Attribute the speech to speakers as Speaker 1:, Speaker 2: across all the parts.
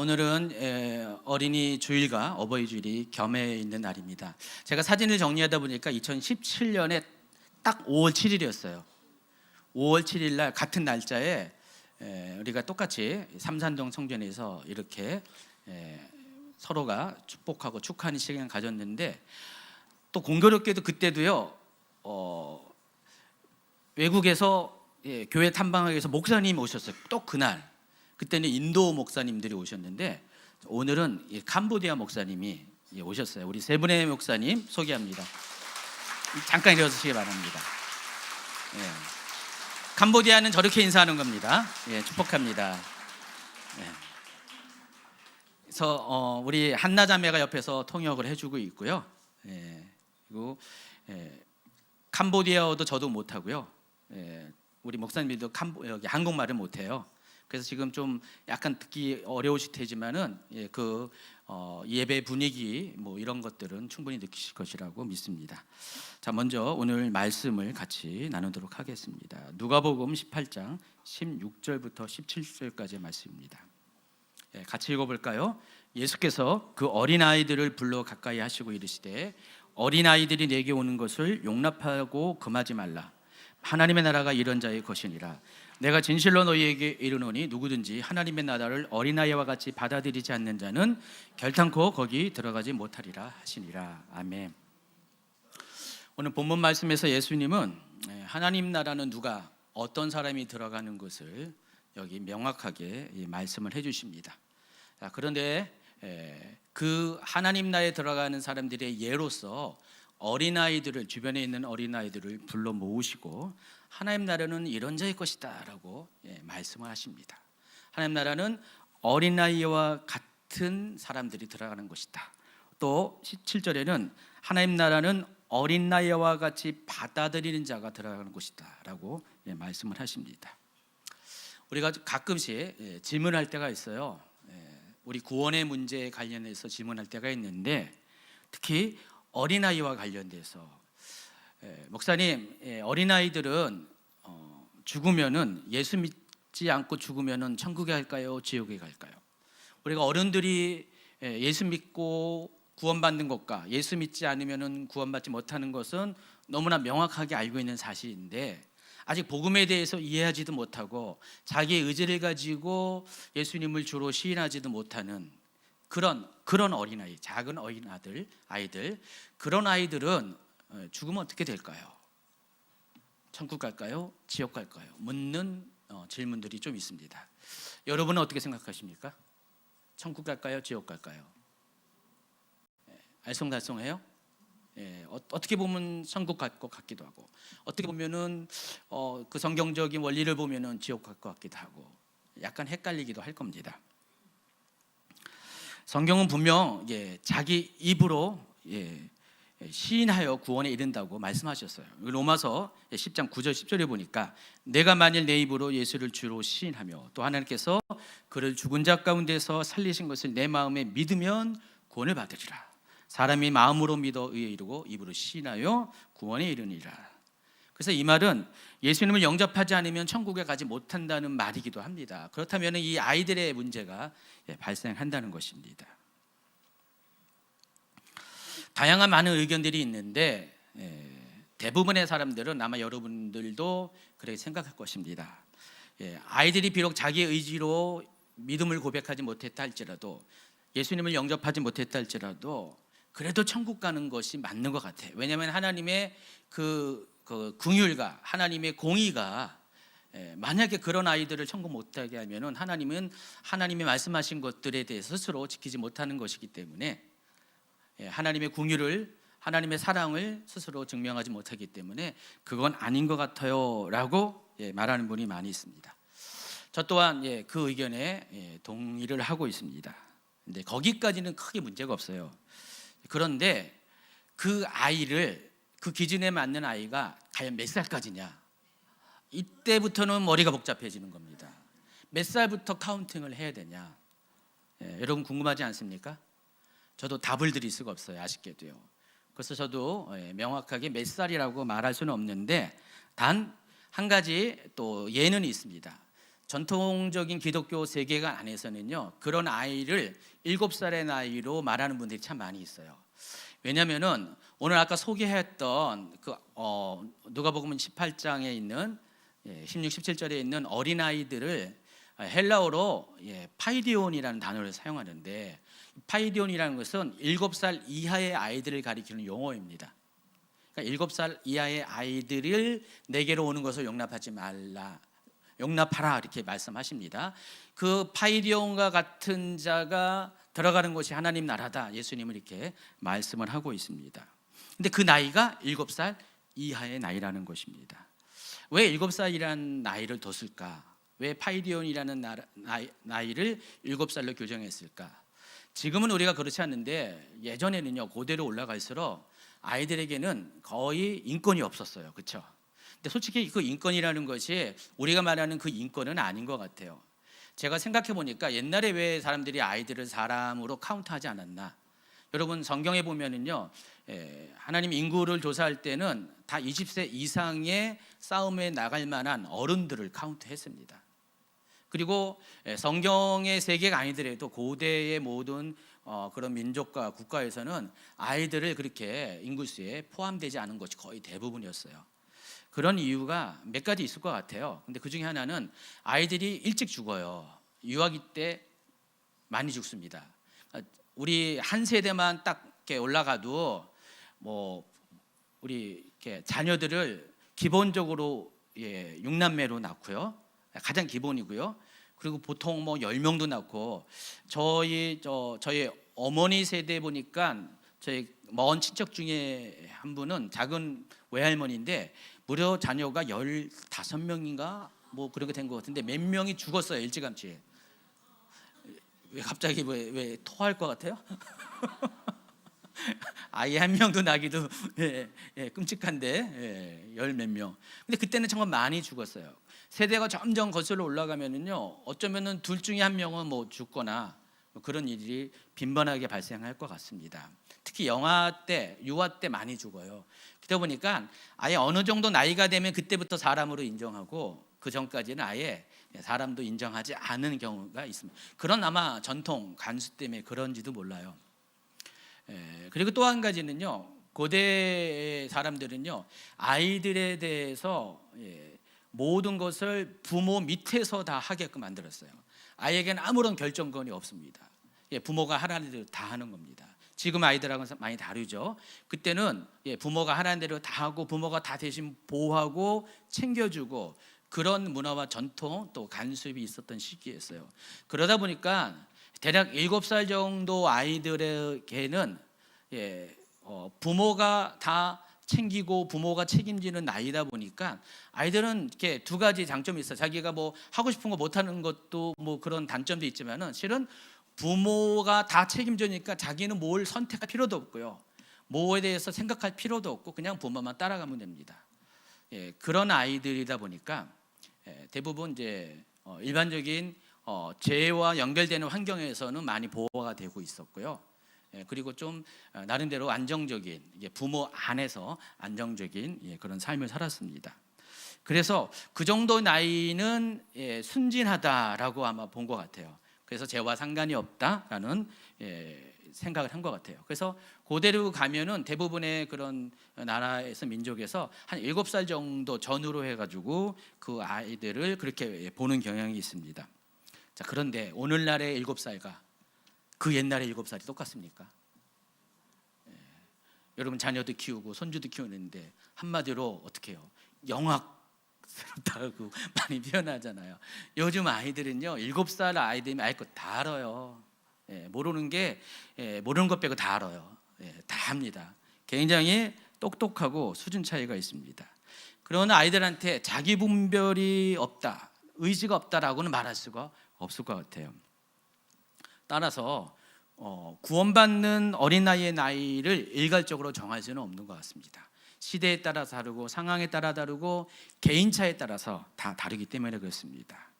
Speaker 1: 오늘은 어린이 주일과 어버이 주일이 겸해 있는 날입니다. 제가 사진을 정리하다 보니까 2017년에 딱 5월 7일이었어요. 5월 7일 날 같은 날짜에 우리가 똑같이 삼산동 성전에서 이렇게 서로가 축복하고 축하하는 시간을 가졌는데, 또 공교롭게도 그때도요 외국에서 교회 탐방하기 위해서 목사님이 오셨어요. 또 그날. 그때는 인도 목사님들이 오셨는데, 오늘은 캄보디아 목사님이 오셨어요. 우리 세 분의 목사님 소개합니다. 잠깐 일어서시기 바랍니다. 캄보디아는 저렇게 인사하는 겁니다. 축복합니다. 그래서 우리 한나 자매가 옆에서 통역을 해주고 있고요. 그리고 캄보디아어도 저도 못하고요. 우리 목사님들도 여기 한국말을 못해요. 그래서 지금 좀 약간 듣기 어려우실 테지만은 그 예배 분위기 뭐 이런 것들은 충분히 느끼실 것이라고 믿습니다. 자, 먼저 오늘 말씀을 같이 나누도록 하겠습니다. 누가복음 18장 16절부터 17절까지의 말씀입니다. 같이 읽어볼까요? 예수께서 그 어린아이들을 불러 가까이 하시고 이르시되, 어린아이들이 내게 오는 것을 용납하고 금하지 말라. 하나님의 나라가 이런 자의 것이니라. 내가 진실로 너희에게 이르노니 누구든지 하나님의 나라를 어린아이와 같이 받아들이지 않는 자는 결탄코 거기 들어가지 못하리라 하시니라. 아멘. 오늘 본문 말씀에서 예수님은 하나님 나라는 누가 어떤 사람이 들어가는 것을 여기 명확하게 말씀을 해주십니다. 그런데 그 하나님 나라에 들어가는 사람들의 예로서 어린아이들을, 주변에 있는 어린아이들을 불러 모으시고 하나님 나라는 이런 자의 것이다 라고 말씀을 하십니다. 하나님 나라는 어린아이와 같은 사람들이 들어가는 것이다. 또 17절에는 하나님 나라는 어린아이와 같이 받아들이는 자가 들어가는 것이다 라고 말씀을 하십니다. 우리가 가끔씩 질문할 때가 있어요. 우리 구원의 문제에 관련해서 질문할 때가 있는데, 특히 어린아이와 관련돼서 목사님, 어린아이들은 죽으면은, 예수 믿지 않고 죽으면은 천국에 갈까요, 지옥에 갈까요? 우리가 어른들이 예수 믿고 구원받는 것과 예수 믿지 않으면은 구원받지 못하는 것은 너무나 명확하게 알고 있는 사실인데, 아직 복음에 대해서 이해하지도 못하고 자기의 의지를 가지고 예수님을 주로 시인하지도 못하는 그런 어린아이, 작은 아이들, 그런 아이들은 죽으면 어떻게 될까요? 천국 갈까요? 지옥 갈까요? 묻는 질문들이 좀 있습니다. 여러분은 어떻게 생각하십니까? 천국 갈까요? 지옥 갈까요? 알쏭달쏭해요? 어떻게 보면 천국 갈 것 같기도 하고, 어떻게 보면은 그 성경적인 원리를 보면은 지옥 갈 것 같기도 하고, 약간 헷갈리기도 할 겁니다. 성경은 분명 자기 입으로 시인하여 구원에 이른다고 말씀하셨어요. 로마서 10장 9절 10절에 보니까, 내가 만일 내 입으로 예수를 주로 시인하며 또 하나님께서 그를 죽은 자 가운데서 살리신 것을 내 마음에 믿으면 구원을 받으리라. 사람이 마음으로 믿어 의에 이르고 입으로 시인하여 구원에 이르니라. 그래서 이 말은 예수님을 영접하지 않으면 천국에 가지 못한다는 말이기도 합니다. 그렇다면 이 아이들의 문제가 발생한다는 것입니다. 다양한 많은 의견들이 있는데, 대부분의 사람들은 아마 여러분들도 그렇게 생각할 것입니다. 아이들이 비록 자기의 의지로 믿음을 고백하지 못했다 할지라도, 예수님을 영접하지 못했다 할지라도 그래도 천국 가는 것이 맞는 것 같아요. 왜냐하면 하나님의 그 긍휼과 하나님의 공의가, 만약에 그런 아이들을 천국 못 가게 하면은 하나님은 하나님이 말씀하신 것들에 대해서 스스로 지키지 못하는 것이기 때문에, 하나님의 긍휼을, 하나님의 사랑을 스스로 증명하지 못하기 때문에 그건 아닌 것 같아요 라고 말하는 분이 많이 있습니다. 저 또한 그 의견에 동의를 하고 있습니다. 근데 거기까지는 크게 문제가 없어요. 그런데 그 아이를, 그 기준에 맞는 아이가 과연 몇 살까지냐, 이때부터는 머리가 복잡해지는 겁니다. 몇 살부터 카운팅을 해야 되냐, 여러분 궁금하지 않습니까? 저도 답을 드릴 수가 없어요, 아쉽게도요. 그래서 저도 명확하게 몇 살이라고 말할 수는 없는데, 단 한 가지 또 예는 있습니다. 전통적인 기독교 세계관 안에서는요, 그런 아이를 7살의 나이로 말하는 분들이 참 많이 있어요. 왜냐하면은 오늘 아까 소개했던 누가복음 18장에 있는 16, 17절에 있는 어린 아이들을 헬라어로 파이디온이라는 단어를 사용하는데, 파이디온이라는 것은 7살 이하의 아이들을 가리키는 용어입니다. 그러니까 7살 이하의 아이들을 내게로 오는 것을 용납하지 말라, 용납하라 이렇게 말씀하십니다. 그 파이디온과 같은 자가 들어가는 것이 하나님 나라다, 예수님은 이렇게 말씀을 하고 있습니다. 근데 그 나이가 7살 이하의 나이라는 것입니다. 왜 7살이라는 나이를 뒀을까? 왜 파이디온이라는 나이를 7살로 규정했을까? 지금은 우리가 그렇지 않는데 예전에는요, 고대로 올라갈수록 아이들에게는 거의 인권이 없었어요. 그렇죠? 근데 솔직히 그 인권이라는 것이 우리가 말하는 그 인권은 아닌 것 같아요. 제가 생각해 보니까 옛날에 왜 사람들이 아이들을 사람으로 카운트하지 않았나? 여러분 성경에 보면은요, 하나님 인구를 조사할 때는 다 20세 이상의 싸움에 나갈 만한 어른들을 카운트했습니다. 그리고 성경의 세계가 아니더라도 고대의 모든 그런 민족과 국가에서는 아이들을 그렇게 인구수에 포함되지 않은 것이 거의 대부분이었어요. 그런 이유가 몇 가지 있을 것 같아요. 근데 그 중에 하나는 아이들이 일찍 죽어요. 유아기 때 많이 죽습니다. 우리 한 세대만 딱 이렇게 올라가도 뭐 우리 이렇게 자녀들을 기본적으로 6남매로 낳고요. 가장 기본이고요. 그리고 보통 뭐 10명도 낳고, 저희 어머니 세대 보니까 저희 먼 친척 중에 한 분은 작은 외할머니인데 무려 자녀가 15명인가 뭐 그렇게 된 것 같은데 몇 명이 죽었어요, 일찌감치. 왜 갑자기 왜 토할 것 같아요? 아이 한 명도 나기도 끔찍한데 열 몇 명. 근데 그때는 정말 많이 죽었어요. 세대가 점점 거슬러 올라가면은요, 어쩌면은 둘 중에 한 명은 뭐 죽거나 그런 일이 빈번하게 발생할 것 같습니다. 특히 영아 때, 유아 때 많이 죽어요. 그러다 보니까 아예 어느 정도 나이가 되면 그때부터 사람으로 인정하고 그 전까지는 아예 사람도 인정하지 않은 경우가 있습니다. 그런 아마 전통 간수 때문에 그런지도 몰라요. 그리고 또 한 가지는요, 고대 사람들은요, 아이들에 대해서 모든 것을 부모 밑에서 다 하게끔 만들었어요. 아이에게는 아무런 결정권이 없습니다. 부모가 하라는 대로 다 하는 겁니다. 지금 아이들하고는 많이 다르죠. 그때는 부모가 하라는 대로 다 하고 부모가 다 대신 보호하고 챙겨주고 그런 문화와 전통 또 간섭이 있었던 시기였어요. 그러다 보니까 대략 7살 정도 아이들에게는 부모가 다 챙기고 부모가 책임지는 나이다 보니까 아이들은 이렇게 두 가지 장점이 있어요. 자기가 뭐 하고 싶은 거 못하는 것도 뭐 그런 단점도 있지만은 실은 부모가 다 책임지니까 자기는 뭘 선택할 필요도 없고요, 뭐에 대해서 생각할 필요도 없고 그냥 부모만 따라가면 됩니다. 그런 아이들이다 보니까 대부분 이제 일반적인 죄와 연결되는 환경에서는 많이 보호가 되고 있었고요. 그리고 좀 나름대로 안정적인, 부모 안에서 안정적인 그런 삶을 살았습니다. 그래서 그 정도 나이는 순진하다라고 아마 본 것 같아요. 그래서 죄와 상관이 없다라는 생각을 한 것 같아요. 그래서 고대로 가면은 대부분의 그런 나라에서 민족에서 한 7살 정도 전후로 해가지고 그 아이들을 그렇게 보는 경향이 있습니다. 자, 그런데 오늘날의 7살과 그 옛날의 7살이 똑같습니까? 여러분 자녀도 키우고 손주도 키우는데 한마디로 어떻게 해요? 영악스럽다고 많이 표현하잖아요. 요즘 아이들은요, 7살 아이들이면 알 것 다 알아요. 모르는 것 빼고 다 알아요. 다 합니다. 굉장히 똑똑하고 수준 차이가 있습니다. 그러나 아이들한테 자기 분별이 없다, 의지가 없다라고는 말할 수가 없을 것 같아요. 따라서 구원받는 어린아이의 나이를 일괄적으로 정할 수는 없는 것 같습니다. 시대에 따라 다르고 상황에 따라 다르고 개인차에 따라서 다 다르기 때문에 그렇습니다.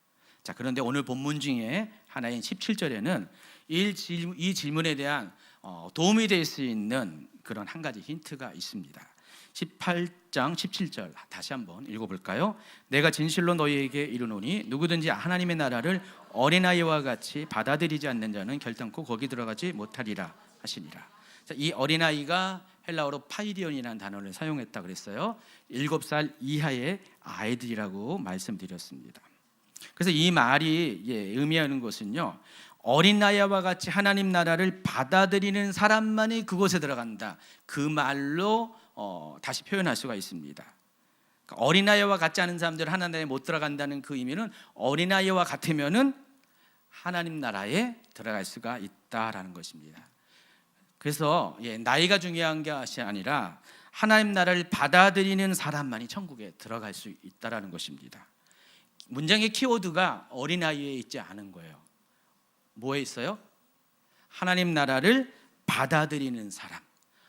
Speaker 1: 자, 그런데 오늘 본문 중에 하나인 17절에는 이 질문에 대한 도움이 될 수 있는 그런 한 가지 힌트가 있습니다. 18장 17절 다시 한번 읽어볼까요? 내가 진실로 너희에게 이르노니 누구든지 하나님의 나라를 어린아이와 같이 받아들이지 않는 자는 결단코 거기 들어가지 못하리라 하시니라. 자, 이 어린아이가 헬라어로 파이디온이라는 단어를 사용했다 그랬어요. 7살 이하의 아이들이라고 말씀드렸습니다. 그래서 이 말이 의미하는 것은요, 어린아이와 같이 하나님 나라를 받아들이는 사람만이 그곳에 들어간다, 그 말로 다시 표현할 수가 있습니다. 그러니까 어린아이와 같지 않은 사람들은 하나님 나라에 못 들어간다는 그 의미는 어린아이와 같으면은 하나님 나라에 들어갈 수가 있다라는 것입니다. 그래서 나이가 중요한 것이 아니라 하나님 나라를 받아들이는 사람만이 천국에 들어갈 수 있다라는 것입니다. 문장의 키워드가 어린아이에 있지 않은 거예요. 뭐에 있어요? 하나님 나라를 받아들이는 사람.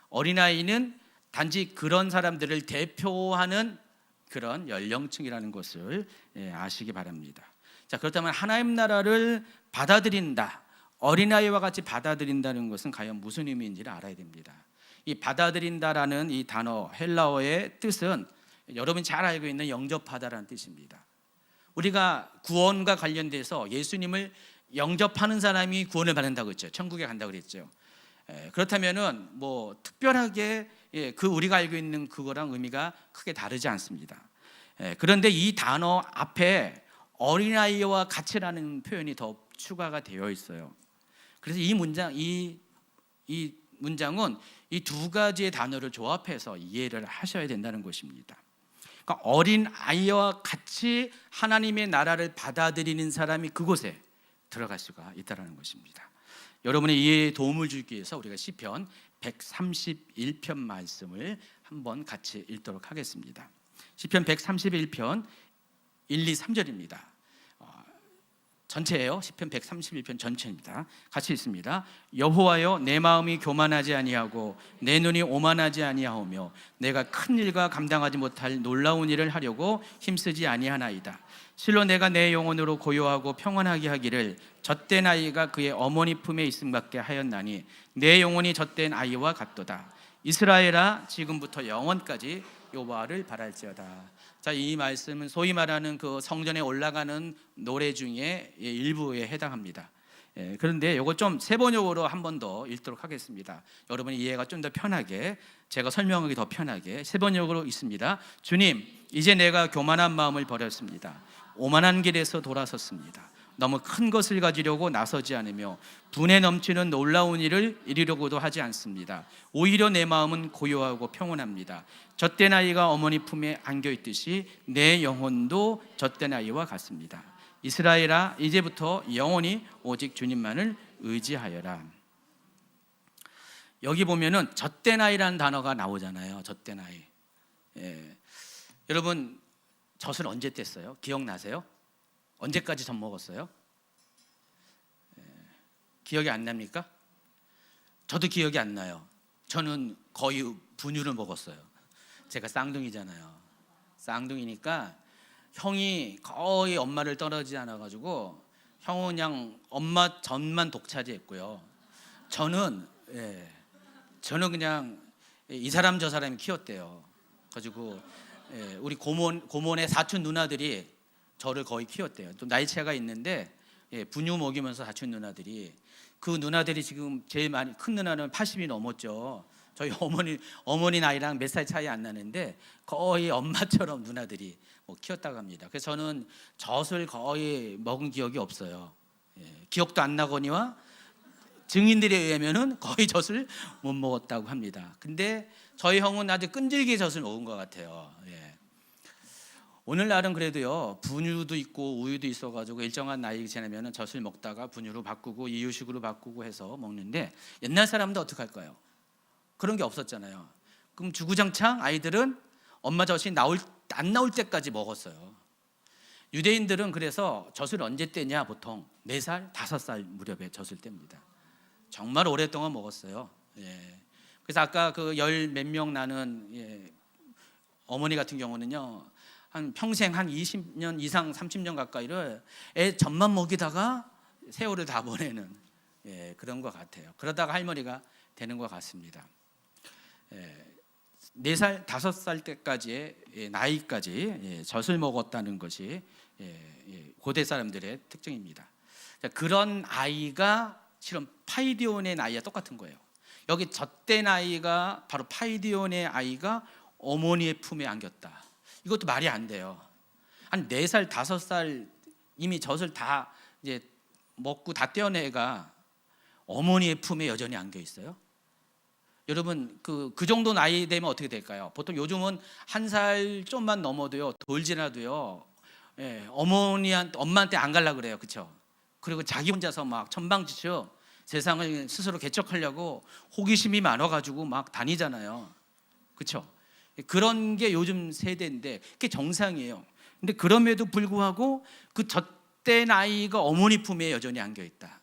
Speaker 1: 어린아이는 단지 그런 사람들을 대표하는 그런 연령층이라는 것을 아시기 바랍니다. 자, 그렇다면 하나님 나라를 받아들인다, 어린아이와 같이 받아들인다는 것은 과연 무슨 의미인지를 알아야 됩니다. 이 받아들인다라는 이 단어 헬라어의 뜻은 여러분이 잘 알고 있는 영접하다라는 뜻입니다. 우리가 구원과 관련돼서 예수님을 영접하는 사람이 구원을 받는다고 했죠. 천국에 간다고 그랬죠. 그렇다면은 뭐 특별하게 그 우리가 알고 있는 그거랑 의미가 크게 다르지 않습니다. 그런데 이 단어 앞에 어린아이와 같이라는 표현이 더 추가가 되어 있어요. 그래서 이 문장은 이 두 가지의 단어를 조합해서 이해를 하셔야 된다는 것입니다. 그러니까 어린 아이와 같이 하나님의 나라를 받아들이는 사람이 그곳에 들어갈 수가 있다는 것입니다. 여러분의 이해에 도움을 주기 위해서 우리가 시편 131편 말씀을 한번 같이 읽도록 하겠습니다. 시편 131편 1, 2, 3절입니다. 전체예요. 시편 131편 전체입니다. 같이 읽습니다. 여호와여, 내 마음이 교만하지 아니하고 내 눈이 오만하지 아니하오며 내가 큰 일과 감당하지 못할 놀라운 일을 하려고 힘쓰지 아니하나이다. 실로 내가 내 영혼으로 고요하고 평안하게 하기를 젖된 아이가 그의 어머니 품에 있음밖에 하였나니 내 영혼이 젖된 아이와 같도다. 이스라엘아, 지금부터 영원까지 여호와를 바랄지어다. 자, 이 말씀은 소위 말하는 그 성전에 올라가는 노래 중에 일부에 해당합니다. 그런데 이거 좀 세번역으로 한 번 더 읽도록 하겠습니다. 여러분이 이해가 좀 더 편하게, 제가 설명하기 더 편하게 세번역으로 읽습니다. 주님, 이제 내가 교만한 마음을 버렸습니다. 오만한 길에서 돌아섰습니다. 너무 큰 것을 가지려고 나서지 않으며 분에 넘치는 놀라운 일을 이루려고도 하지 않습니다. 오히려 내 마음은 고요하고 평온합니다. 젖된 아이가 어머니 품에 안겨 있듯이 내 영혼도 젖된 아이와 같습니다. 이스라엘아, 이제부터 영원히 오직 주님만을 의지하여라. 여기 보면은 젖된 아이라는 단어가 나오잖아요. 젖된 아이. 여러분, 젖을 언제 뗐어요? 기억나세요? 언제까지 젖 먹었어요? 기억이 안 납니까? 저도 기억이 안 나요. 저는 거의 분유를 먹었어요. 제가 쌍둥이잖아요. 쌍둥이니까 형이 거의 엄마를 떨어지지 않아가지고 형은 그냥 엄마 젖만 독차지했고요. 저는 그냥 이 사람 저 사람이 키웠대요. 가지고 우리 고모의 사촌 누나들이 저를 거의 키웠대요. 또 나이 차가 있는데 분유 먹이면서 사촌 누나들이, 그 누나들이 지금 제일 많이 큰 누나는 80이 넘었죠. 저희 어머니 나이랑 몇 살 차이 안 나는데 거의 엄마처럼 누나들이 키웠다고 합니다. 그래서 저는 젖을 거의 먹은 기억이 없어요. 기억도 안 나거니와 증인들에 의하면은 거의 젖을 못 먹었다고 합니다. 근데 저희 형은 아주 끈질기게 젖을 먹은 것 같아요. 오늘날은 그래도요, 분유도 있고 우유도 있어가지고 일정한 나이 지나면은 젖을 먹다가 분유로 바꾸고 이유식으로 바꾸고 해서 먹는데, 옛날 사람도 어떻게 할까요? 그런 게 없었잖아요. 그럼 주구장창 아이들은 엄마 젖이 안 나올 때까지 먹었어요. 유대인들은 그래서 젖을 언제 떼냐? 보통 4살, 5살 무렵에 젖을 뗍니다. 정말 오랫동안 먹었어요. 그래서 아까 그 열 몇 명 나는 어머니 같은 경우는요, 한 평생 한 20년 이상 30년 가까이를 애 젖만 먹이다가 세월을 다 보내는 그런 것 같아요. 그러다가 할머니가 되는 것 같습니다. 4살, 5살 때까지의 나이까지 젖을 먹었다는 것이 고대 사람들의 특징입니다. 그런 아이가 실은 파이디온의 나이와 똑같은 거예요. 여기 젖된 아이가 바로 파이디온의 아이가 어머니의 품에 안겼다. 이것도 말이 안 돼요. 한 4살, 5살 이미 젖을 다 이제 먹고 다 떼어낸 애가 어머니의 품에 여전히 안겨 있어요. 여러분 그 정도 나이 되면 어떻게 될까요? 보통 요즘은 1살 좀만 넘어도요, 돌 지나도요, 엄마한테 안 갈라 그래요, 그렇죠? 그리고 자기 혼자서 막 천방지축 세상을 스스로 개척하려고 호기심이 많아가지고 막 다니잖아요, 그렇죠? 그런 게 요즘 세대인데 그게 정상이에요. 근데 그럼에도 불구하고 그 젖된 아이가 어머니 품에 여전히 안겨 있다.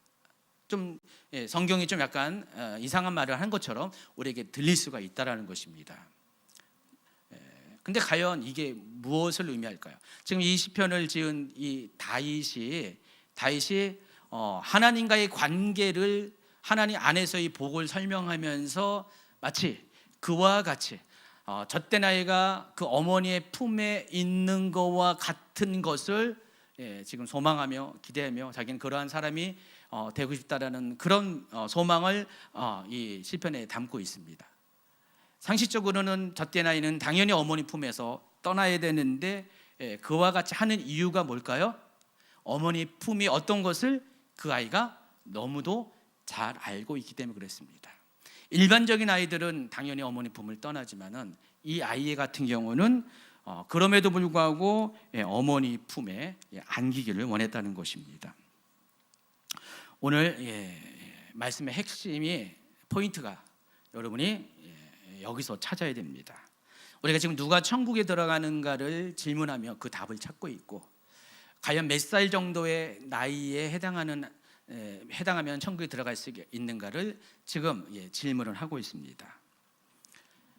Speaker 1: 좀 성경이 좀 약간 이상한 말을 한 것처럼 우리에게 들릴 수가 있다라는 것입니다. 근데 과연 이게 무엇을 의미할까요? 지금 이 시편을 지은 이 다윗이 하나님과의 관계를 하나님 안에서의 복을 설명하면서 마치 그와 같이 젖된 아이가 그 어머니의 품에 있는 것과 같은 것을 지금 소망하며 기대하며 자기는 그러한 사람이 되고 싶다라는 그런 소망을 이 시편에 담고 있습니다. 상식적으로는 젖된 아이는 당연히 어머니 품에서 떠나야 되는데 그와 같이 하는 이유가 뭘까요? 어머니 품이 어떤 것을 그 아이가 너무도 잘 알고 있기 때문에 그렇습니다. 일반적인 아이들은 당연히 어머니 품을 떠나지만은 이 아이 같은 경우는 그럼에도 불구하고 어머니 품에 안기기를 원했다는 것입니다. 오늘 말씀의 핵심이 포인트가 여러분이 여기서 찾아야 됩니다. 우리가 지금 누가 천국에 들어가는가를 질문하며 그 답을 찾고 있고 과연 몇 살 정도의 나이에 해당하면 천국에 들어갈 수 있는가를 지금 질문을 하고 있습니다.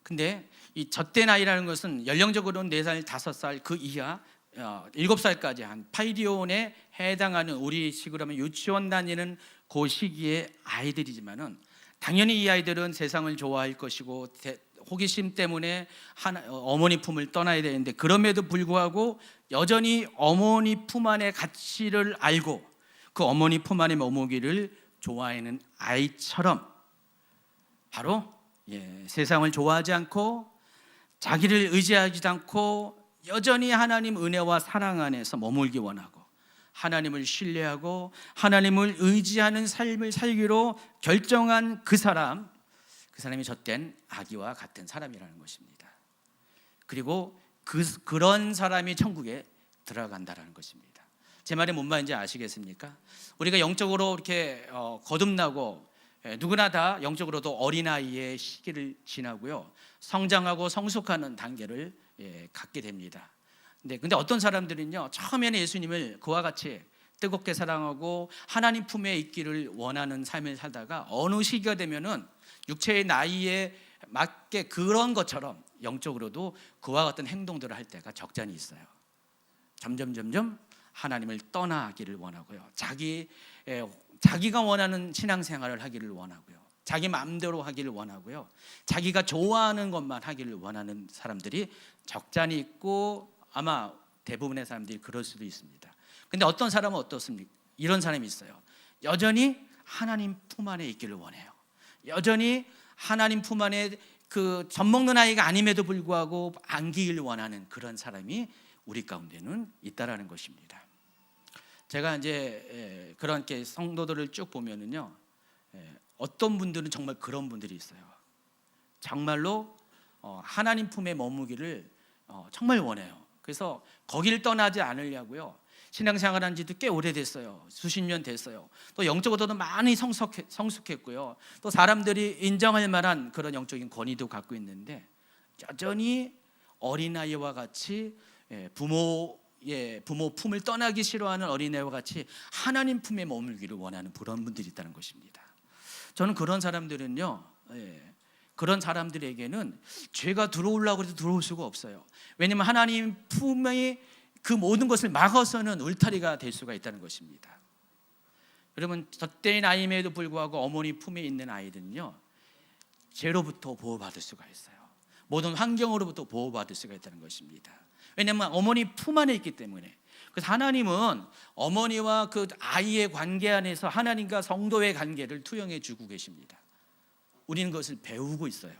Speaker 1: 근데 이 젖된 아이라는 것은 연령적으로는 4살, 5살 그 이하 7살까지 한 파이디온에 해당하는 우리 식으로 하면 유치원 다니는 그 시기의 아이들이지만은 당연히 이 아이들은 세상을 좋아할 것이고 호기심 때문에 어머니 품을 떠나야 되는데 그럼에도 불구하고 여전히 어머니 품 안의 가치를 알고 그 어머니 품 안에 머무기를 좋아하는 아이처럼 바로 세상을 좋아하지 않고 자기를 의지하지도 않고 여전히 하나님 은혜와 사랑 안에서 머물기 원하고 하나님을 신뢰하고 하나님을 의지하는 삶을 살기로 결정한 그 사람이 젖된 아기와 같은 사람이라는 것입니다. 그리고 그런 사람이 천국에 들어간다라는 것입니다. 제 말이 뭔 말인지 아시겠습니까? 우리가 영적으로 이렇게 거듭나고 누구나 다 영적으로도 어린아이의 시기를 지나고요, 성장하고 성숙하는 단계를 갖게 됩니다. 근데 어떤 사람들은요, 처음에는 예수님을 그와 같이 뜨겁게 사랑하고 하나님 품에 있기를 원하는 삶을 살다가 어느 시기가 되면은 육체의 나이에 맞게 그런 것처럼 영적으로도 그와 같은 행동들을 할 때가 적잖이 있어요. 점점 하나님을 떠나기를 원하고요, 자기가 원하는 신앙생활을 하기를 원하고요, 자기 마음대로 하기를 원하고요, 자기가 좋아하는 것만 하기를 원하는 사람들이 적잖이 있고 아마 대부분의 사람들이 그럴 수도 있습니다. 근데 어떤 사람은 어떻습니까? 이런 사람이 있어요. 여전히 하나님 품 안에 있기를 원해요. 여전히 하나님 품 안에 그 젖먹는 아이가 아님에도 불구하고 안기길 원하는 그런 사람이 우리 가운데는 있다라는 것입니다. 제가 이제 그런 성도들을 쭉 보면은요, 어떤 분들은 정말 그런 분들이 있어요. 정말로 하나님 품에 머무기를 정말 원해요. 그래서 거기를 떠나지 않으려고요, 신앙생활한 지도 꽤 오래됐어요. 수십 년 됐어요. 또 영적으로도 많이 성숙했고요, 또 사람들이 인정할 만한 그런 영적인 권위도 갖고 있는데 여전히 어린아이와 같이 부모 품을 떠나기 싫어하는 어린애와 같이 하나님 품에 머물기를 원하는 그런 분들이 있다는 것입니다. 저는 그런 사람들은요, 그런 사람들에게는 죄가 들어오려고 해도 들어올 수가 없어요. 왜냐하면 하나님 품의 그 모든 것을 막아서는 울타리가 될 수가 있다는 것입니다. 여러분, 젖된 아이임에도 불구하고 어머니 품에 있는 아이들은요, 죄로부터 보호받을 수가 있어요. 모든 환경으로부터 보호받을 수가 있다는 것입니다. 왜냐하면 어머니 품 안에 있기 때문에. 그래서 하나님은 어머니와 그 아이의 관계 안에서 하나님과 성도의 관계를 투영해 주고 계십니다. 우리는 그것을 배우고 있어요.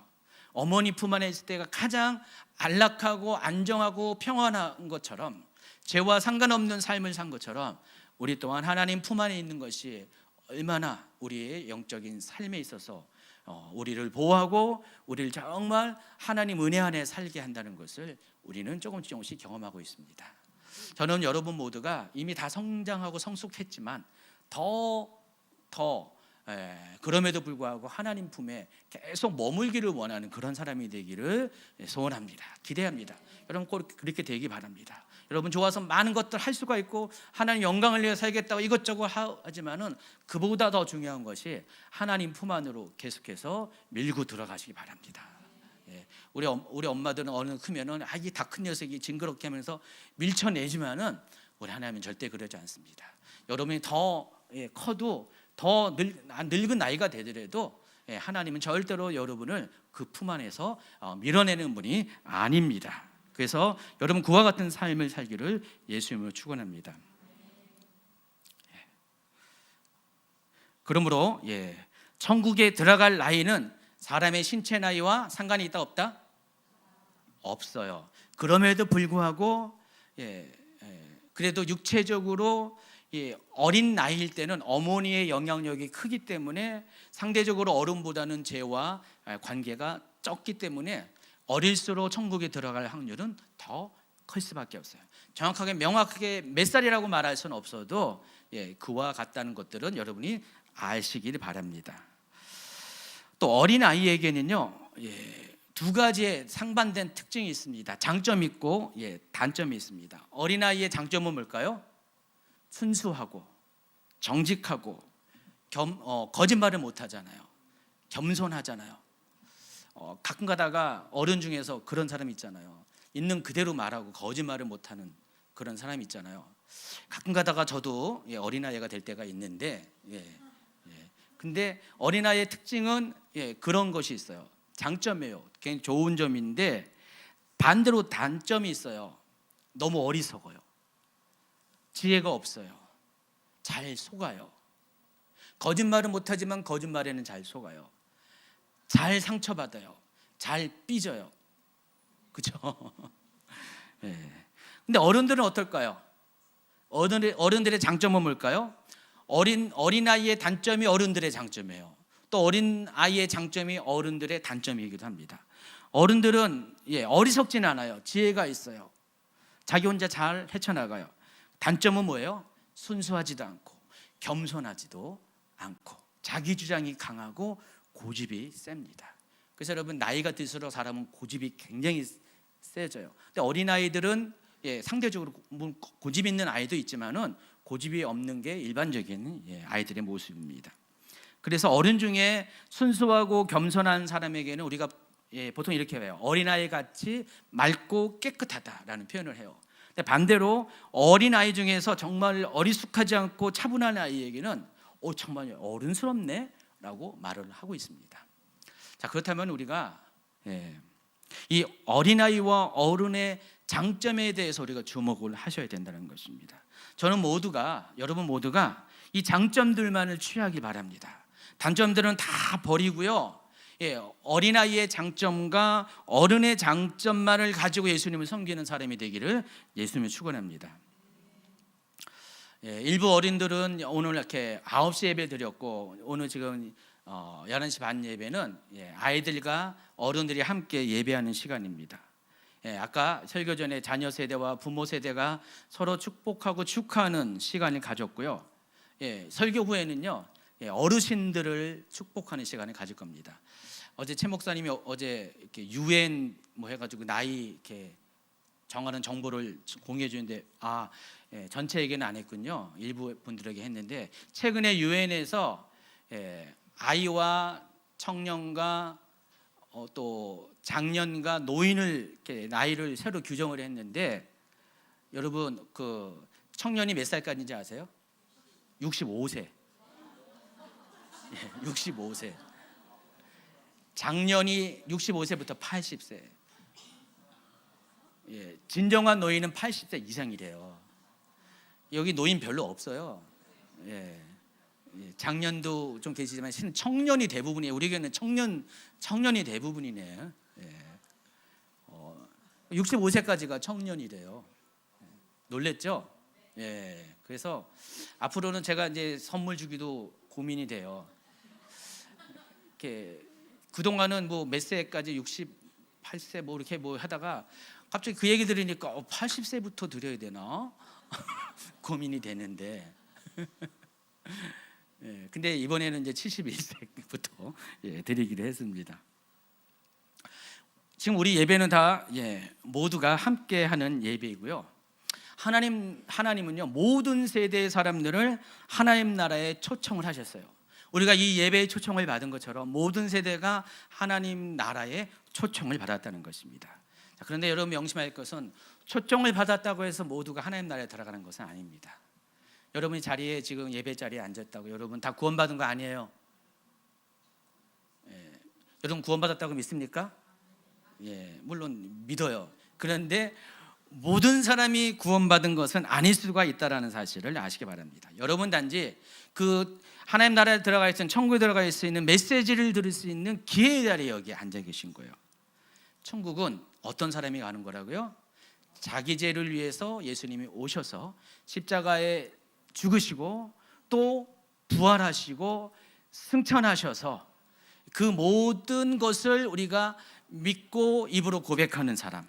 Speaker 1: 어머니 품 안에 있을 때가 가장 안락하고 안정하고 평안한 것처럼, 죄와 상관없는 삶을 산 것처럼, 우리 또한 하나님 품 안에 있는 것이 얼마나 우리의 영적인 삶에 있어서 우리를 보호하고 우리를 정말 하나님 은혜 안에 살게 한다는 것을 우리는 조금씩 경험하고 있습니다. 저는 여러분 모두가 이미 다 성장하고 성숙했지만 그럼에도 불구하고 하나님 품에 계속 머물기를 원하는 그런 사람이 되기를 소원합니다. 기대합니다. 여러분 꼭 그렇게 되기 바랍니다. 여러분 좋아서 많은 것들 할 수가 있고 하나님 영광을 위해 살겠다고 이것저것 하지만은 그보다 더 중요한 것이 하나님 품 안으로 계속해서 밀고 들어가시기 바랍니다. 우리 엄마들은 어느 크면은 이게 다 큰 녀석이 징그럽게 하면서 밀쳐내지만은 우리 하나님은 절대 그러지 않습니다. 여러분이 더 커도 더 늙은 나이가 되더라도 하나님은 절대로 여러분을 그 품 안에서 밀어내는 분이 아닙니다. 그래서 여러분 그와 같은 삶을 살기를 예수님으로 축원합니다. 그러므로 천국에 들어갈 나이는 사람의 신체 나이와 상관이 있다 없다? 없어요. 그럼에도 불구하고 그래도 육체적으로 어린 나이일 때는 어머니의 영향력이 크기 때문에 상대적으로 어른보다는 죄와 관계가 적기 때문에 어릴수록 천국에 들어갈 확률은 더 클 수밖에 없어요. 정확하게 명확하게 몇 살이라고 말할 수는 없어도 그와 같다는 것들은 여러분이 아시길 바랍니다. 또 어린 아이에게는요 두 가지의 상반된 특징이 있습니다. 장점이 있고 단점이 있습니다. 어린 아이의 장점은 뭘까요? 순수하고 정직하고 거짓말을 못하잖아요. 겸손하잖아요. 가끔 가다가 어른 중에서 그런 사람 있잖아요. 있는 그대로 말하고 거짓말을 못하는 그런 사람 있잖아요. 가끔 가다가 저도 어린아이가 될 때가 있는데 근데 어린아이의 특징은 그런 것이 있어요. 장점이에요. 굉장히 좋은 점인데 반대로 단점이 있어요. 너무 어리석어요. 지혜가 없어요. 잘 속아요. 거짓말은 못하지만 거짓말에는 잘 속아요. 잘 상처받아요. 잘 삐져요. 그죠? 근데 어른들은 어떨까요? 어른들의 장점은 뭘까요? 어린아이의 단점이 어른들의 장점이에요. 또 어린아이의 장점이 어른들의 단점이기도 합니다. 어른들은 어리석진 않아요. 지혜가 있어요. 자기 혼자 잘 헤쳐나가요. 단점은 뭐예요? 순수하지도 않고 겸손하지도 않고 자기 주장이 강하고 고집이 셉니다. 그래서 여러분 나이가 들수록 사람은 고집이 굉장히 세져요. 근데 어린아이들은 상대적으로 고집 있는 아이도 있지만은 고집이 없는 게 일반적인 아이들의 모습입니다. 그래서 어른 중에 순수하고 겸손한 사람에게는 우리가 보통 이렇게 해요. 어린아이 같이 맑고 깨끗하다라는 표현을 해요. 근데 반대로 어린아이 중에서 정말 어리숙하지 않고 차분한 아이에게는 정말 어른스럽네 라고 말을 하고 있습니다. 자, 그렇다면 우리가 이 어린아이와 어른의 장점에 대해서 우리가 주목을 하셔야 된다는 것입니다. 여러분 모두가 이 장점들만을 취하기 바랍니다. 단점들은 다 버리고요. 어린아이의 장점과 어른의 장점만을 가지고 예수님을 섬기는 사람이 되기를 예수님을 축원합니다. 일부 어린들은 오늘 이렇게 9시 예배 드렸고 오늘 지금 11시 반 예배는 아이들과 어른들이 함께 예배하는 시간입니다. 아까 설교 전에 자녀 세대와 부모 세대가 서로 축복하고 축하하는 시간을 가졌고요. 설교 후에는요 어르신들을 축복하는 시간을 가질 겁니다. 어제 최 목사님이 이렇게 UN 해가지고 나이 이렇게 정하는 정보를 공유해 주는데 전체에게는 안 했군요. 일부 분들에게 했는데 최근에 UN에서 아이와 청년과 또 장년과 노인을 이렇게 나이를 새로 규정을 했는데 여러분 그 청년이 몇 살까지인지 아세요? 65세. 65세. 장년이 65세부터 80세. 진정한 노인은 80세 이상이래요. 여기 노인 별로 없어요. 장년도 좀 계시지만 실은 청년이 대부분이에요. 우리 교회는 청년이 대부분이네. 65세까지가 청년이래요. 놀랬죠? 그래서 앞으로는 제가 이제 선물 주기도 고민이 돼요. 이렇게 그동안은 뭐 몇 세까지 68세 뭐 이렇게 뭐 하다가 갑자기 그 얘기 들으니까 80세부터 드려야 되나? 고민이 되는데. 근데 이번에는 이제 71세부터 드리기로 했습니다. 지금 우리 예배는 다 모두가 함께 하는 예배이고요. 하나님은요 모든 세대의 사람들을 하나님 나라에 초청을 하셨어요. 우리가 이 예배의 초청을 받은 것처럼 모든 세대가 하나님 나라에 초청을 받았다는 것입니다. 자, 그런데 여러분 명심할 것은 초청을 받았다고 해서 모두가 하나님 나라에 들어가는 것은 아닙니다. 여러분이 자리에 지금 예배 자리에 앉았다고 여러분 다 구원받은 거 아니에요. 여러분 구원받았다고 믿습니까? 물론 믿어요. 그런데 모든 사람이 구원받은 것은 아닐 수가 있다는 사실을 아시기 바랍니다. 여러분 단지 그 하나님 나라에 들어가 있는 천국에 들어가 수 있는 메시지를 들을 수 있는 기회의 자리에 여기 앉아 계신 거예요. 천국은 어떤 사람이 가는 거라고요? 자기 죄를 위해서 예수님이 오셔서 십자가에 죽으시고 또 부활하시고 승천하셔서 그 모든 것을 우리가 믿고 입으로 고백하는 사람,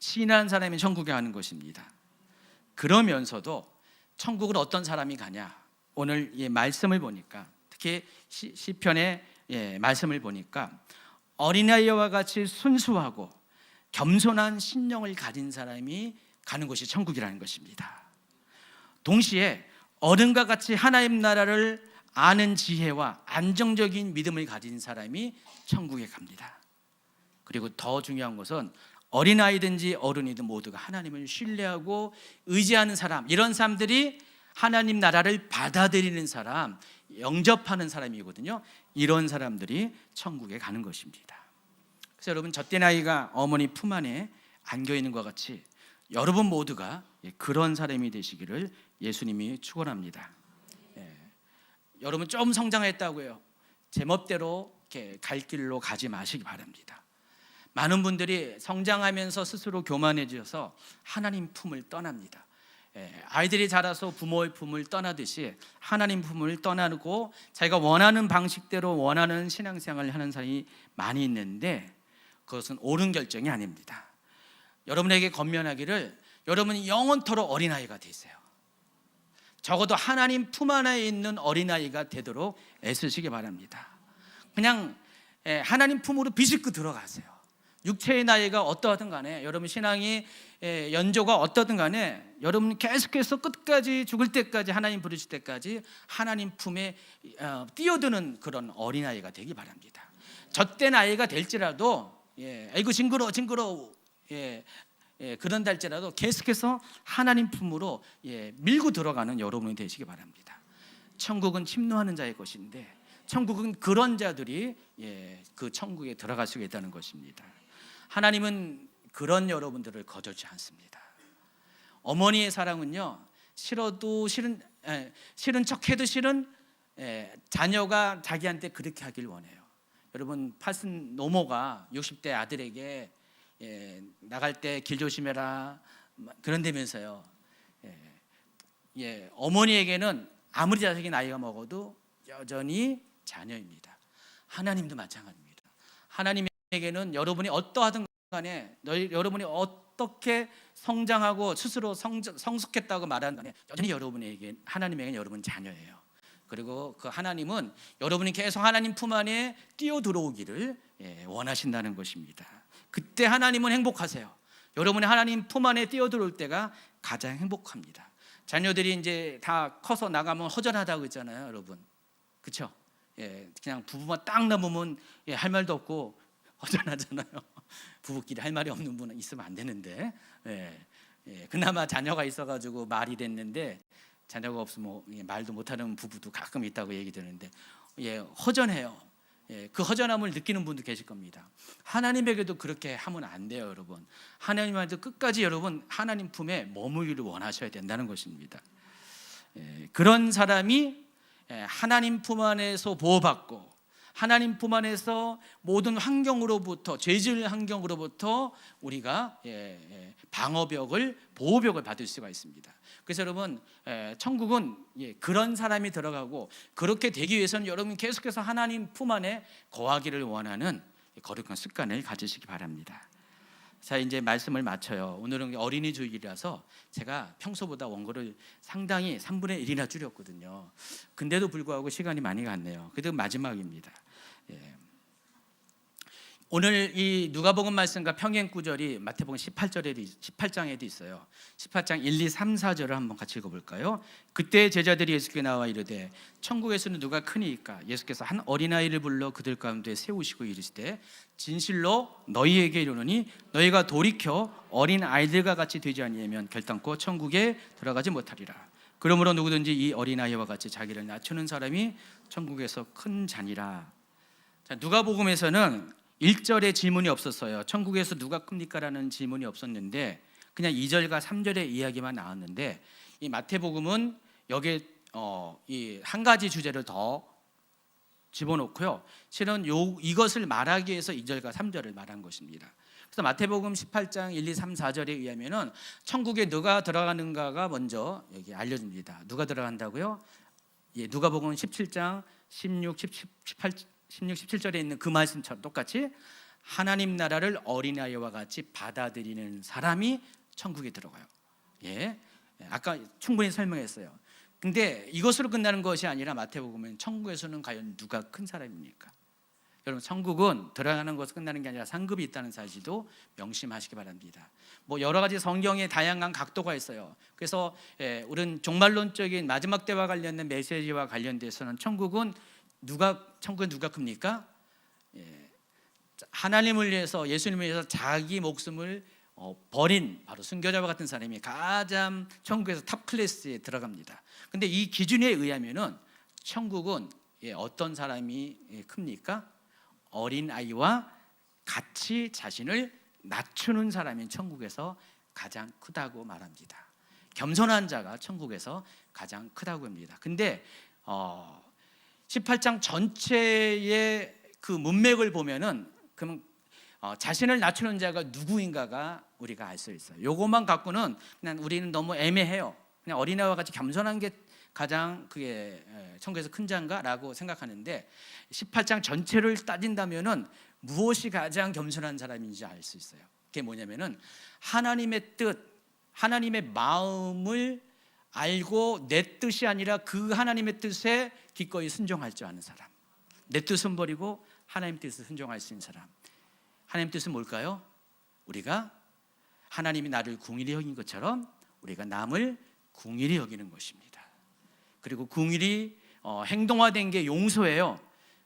Speaker 1: 신한 사람이 천국에 가는 것입니다. 그러면서도 천국을 어떤 사람이 가냐? 오늘 이 말씀을 보니까 특히 시편의 말씀을 보니까 어린아이와 같이 순수하고 겸손한 심령을 가진 사람이 가는 곳이 천국이라는 것입니다. 동시에 어른과 같이 하나님 나라를 아는 지혜와 안정적인 믿음을 가진 사람이 천국에 갑니다. 그리고 더 중요한 것은 어린아이든지 어른이든 모두가 하나님을 신뢰하고 의지하는 사람, 이런 사람들이 하나님 나라를 받아들이는 사람, 영접하는 사람이거든요. 이런 사람들이 천국에 가는 것입니다. 그래서 여러분 젖된 아이가 어머니 품 안에 안겨 있는 것과 같이 여러분 모두가 그런 사람이 되시기를 예수님이 축원합니다. 여러분 좀 성장했다고요. 제멋대로 이렇게 갈 길로 가지 마시기 바랍니다. 많은 분들이 성장하면서 스스로 교만해져서 하나님 품을 떠납니다. 아이들이 자라서 부모의 품을 떠나듯이 하나님 품을 떠나고 자기가 원하는 방식대로 원하는 신앙생활을 하는 사람이 많이 있는데 그것은 옳은 결정이 아닙니다. 여러분에게 권면하기를 여러분이 영원토록 어린아이가 되세요. 적어도 하나님 품 안에 있는 어린아이가 되도록 애쓰시기 바랍니다. 그냥 하나님 품으로 비집고 들어가세요. 육체의 나이가 어떠하든 간에 여러분 신앙이 연조가 어떠든 간에 여러분 계속해서 끝까지 죽을 때까지 하나님 부르실 때까지 하나님 품에 뛰어드는 그런 어린아이가 되기 바랍니다. 젖된 아이가 될지라도 아이고 징그러워 그런다 할지라도 계속해서 하나님 품으로 밀고 들어가는 여러분이 되시기 바랍니다. 천국은 침노하는 자의 것인데 천국은 그런 자들이 그 천국에 들어갈 수 있다는 것입니다. 하나님은 그런 여러분들을 거절치 않습니다. 어머니의 사랑은요, 싫어도 싫은 척해도 싫은 자녀가 자기한테 그렇게 하길 원해요. 여러분 파슨 노모가 60대 아들에게 나갈 때 길 조심해라 그런다면서요. 어머니에게는 아무리 자식이 나이가 먹어도 여전히 자녀입니다. 하나님도 마찬가지입니다. 하나님에게는 여러분이 어떠하든 간에 여러분이 어떻게 성장하고 스스로 성숙했다고 말하는 간에 여전히 여러분에게 하나님에게는 여러분 자녀예요. 그리고 그 하나님은 여러분이 계속 하나님 품 안에 뛰어들어오기를 원하신다는 것입니다. 그때 하나님은 행복하세요. 여러분이 하나님 품 안에 뛰어들어올 때가 가장 행복합니다. 자녀들이 이제 다 커서 나가면 허전하다고 했잖아요, 여러분. 그렇죠? 그냥 부부만 딱 남으면 할 말도 없고 허전하잖아요. 부부끼리 할 말이 없는 분은 있으면 안 되는데, 그나마 자녀가 있어가지고 말이 됐는데 자녀가 없으면 말도 못하는 부부도 가끔 있다고 얘기 드는데, 허전해요. 그 허전함을 느끼는 분도 계실 겁니다. 하나님에게도 그렇게 하면 안 돼요, 여러분. 하나님한테 끝까지 여러분 하나님 품에 머물기를 원하셔야 된다는 것입니다. 그런 사람이 하나님 품 안에서 보호받고 하나님 품 안에서 모든 환경으로부터, 죄질 환경으로부터 우리가 방어벽을, 보호벽을 받을 수가 있습니다. 그래서 여러분, 천국은 그런 사람이 들어가고, 그렇게 되기 위해서는 여러분 계속해서 하나님 품 안에 거하기를 원하는 거룩한 습관을 가지시기 바랍니다. 자, 이제 말씀을 마쳐요. 오늘은 어린이 주일이라서 제가 평소보다 원고를 상당히 3분의 1이나 줄였거든요. 근데도 불구하고 시간이 많이 갔네요. 그래도 마지막입니다. 오늘 이 누가복음 말씀과 평행 구절이 마태복음 18장에도 있어요. 18장 1, 2, 3, 4절을 한번 같이 읽어볼까요? 그때 제자들이 예수께 나와 이르되 천국에서는 누가 크니까? 예수께서 한 어린아이를 불러 그들 가운데 세우시고 이르시되 진실로 너희에게 이르노니 너희가 돌이켜 어린 아이들과 같이 되지 아니하면 결단코 천국에 들어가지 못하리라. 그러므로 누구든지 이 어린아이와 같이 자기를 낮추는 사람이 천국에서 큰 자니라. 자, 누가복음에서는 1절에 질문이 없었어요. 천국에서 누가 큽니까? 라는 질문이 없었는데 그냥 2절과 3절의 이야기만 나왔는데, 이 마태복음은 여기에 이 한 가지 주제를 더 집어넣고요. 실은 이것을 말하기 위해서 2절과 3절을 말한 것입니다. 그래서 마태복음 18장 1, 2, 3, 4절에 의하면은 천국에 누가 들어가는가가 먼저 여기 알려줍니다. 누가 들어간다고요? 누가복음 17장 16, 17절에 있는 그 말씀처럼 똑같이 하나님 나라를 어린아이와 같이 받아들이는 사람이 천국에 들어가요. 아까 충분히 설명했어요. 근데 이것으로 끝나는 것이 아니라 마태복음은 천국에서는 과연 누가 큰 사람입니까? 여러분, 천국은 들어가는 것으로 끝나는 게 아니라 상급이 있다는 사실도 명심하시기 바랍니다. 뭐 여러 가지 성경의 다양한 각도가 있어요. 그래서 우리는 종말론적인 마지막 때와 관련된 메시지와 관련돼서는 천국은 누가 큽니까? 하나님을 위해서, 예수님을 위해서 자기 목숨을 버린 바로 순교자와 같은 사람이 가장 천국에서 탑 클래스에 들어갑니다. 근데 이 기준에 의하면은 천국은 어떤 사람이 큽니까? 어린 아이와 같이 자신을 낮추는 사람이 천국에서 가장 크다고 말합니다. 겸손한 자가 천국에서 가장 크다고 합니다. 근데 18장 전체의 그 문맥을 보면은 그럼 자신을 낮추는 자가 누구인가가 우리가 알 수 있어요. 요것만 갖고는 그냥 우리는 너무 애매해요. 그냥 어린아이와 같이 겸손한 게 가장 그게 천국에서 큰 자인가라고 생각하는데, 18장 전체를 따진다면은 무엇이 가장 겸손한 사람인지 알 수 있어요. 그게 뭐냐면은 하나님의 뜻, 하나님의 마음을 알고 내 뜻이 아니라 그 하나님의 뜻에 기꺼이 순종할 줄 아는 사람. 내 뜻은 버리고 하나님 뜻에 순종할 수 있는 사람. 하나님 뜻은 뭘까요? 우리가 하나님이 나를 궁일이 여긴 것처럼 우리가 남을 궁일이 여기는 것입니다. 그리고 궁일이 행동화된 게 용서예요.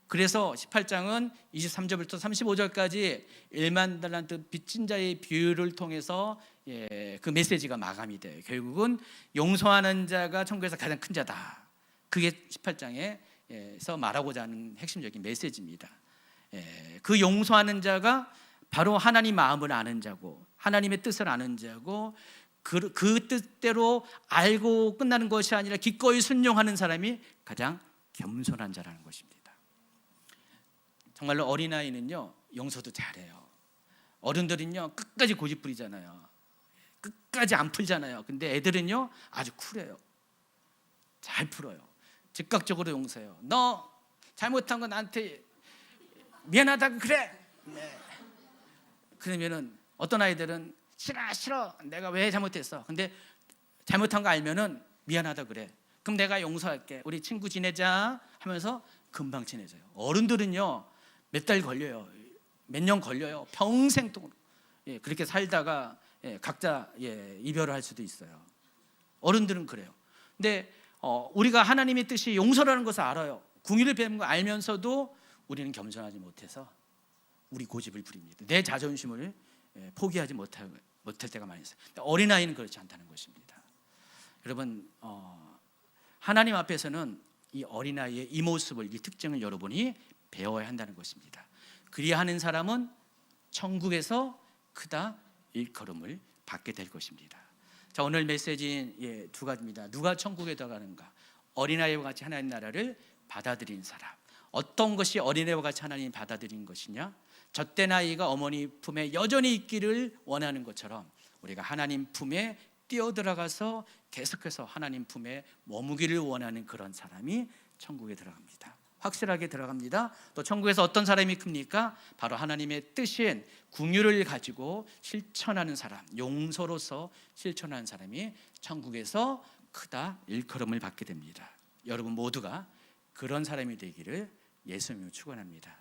Speaker 1: 그래서 18장은 23절부터 35절까지 1만 달란트 빚진 자의 비유를 통해서 그 메시지가 마감이 돼요. 결국은 용서하는 자가 천국에서 가장 큰 자다. 그게 18장에서 말하고자 하는 핵심적인 메시지입니다. 그 용서하는 자가 바로 하나님 마음을 아는 자고 하나님의 뜻을 아는 자고 그 뜻대로 알고 끝나는 것이 아니라 기꺼이 순종하는 사람이 가장 겸손한 자라는 것입니다. 정말로 어린아이는요 용서도 잘해요. 어른들은요 끝까지 고집 부리잖아요. 끝까지 안 풀잖아요. 근데 애들은요 아주 쿨해요. 잘 풀어요. 즉각적으로 용서해요. 너 잘못한 거 나한테 미안하다고 그래. 그러면은 어떤 아이들은 싫어 내가 왜 잘못했어. 근데 잘못한 거 알면은 미안하다 그래. 그럼 내가 용서할게. 우리 친구 지내자 하면서 금방 친해져요. 어른들은요 몇 달 걸려요. 몇 년 걸려요. 평생 동안 그렇게 살다가 각자 이별을 할 수도 있어요. 어른들은 그래요. 근데 우리가 하나님의 뜻이 용서라는 것을 알아요. 궁의를 베는 거 알면서도 우리는 겸손하지 못해서 우리 고집을 부립니다. 내 자존심을 포기하지 못할 때가 많이 있어요. 어린아이는 그렇지 않다는 것입니다. 여러분, 하나님 앞에서는 이 어린아이의 이 모습을, 이 특징을 여러분이 배워야 한다는 것입니다. 그리하는 사람은 천국에서 크다 일컬음을 받게 될 것입니다. 자, 오늘 메시지는 두 가지입니다. 누가 천국에 들어가는가? 어린아이와 같이 하나님 나라를 받아들인 사람. 어떤 것이 어린아이와 같이 하나님 받아들인 것이냐? 젖된 아이가 어머니 품에 여전히 있기를 원하는 것처럼 우리가 하나님 품에 뛰어들어가서 계속해서 하나님 품에 머무기를 원하는 그런 사람이 천국에 들어갑니다. 확실하게 들어갑니다. 또 천국에서 어떤 사람이 큽니까? 바로 하나님의 뜻인 궁유를 가지고 실천하는 사람, 용서로서 실천하는 사람이 천국에서 크다 일컬음을 받게 됩니다. 여러분 모두가 그런 사람이 되기를 예수님으로 축원합니다.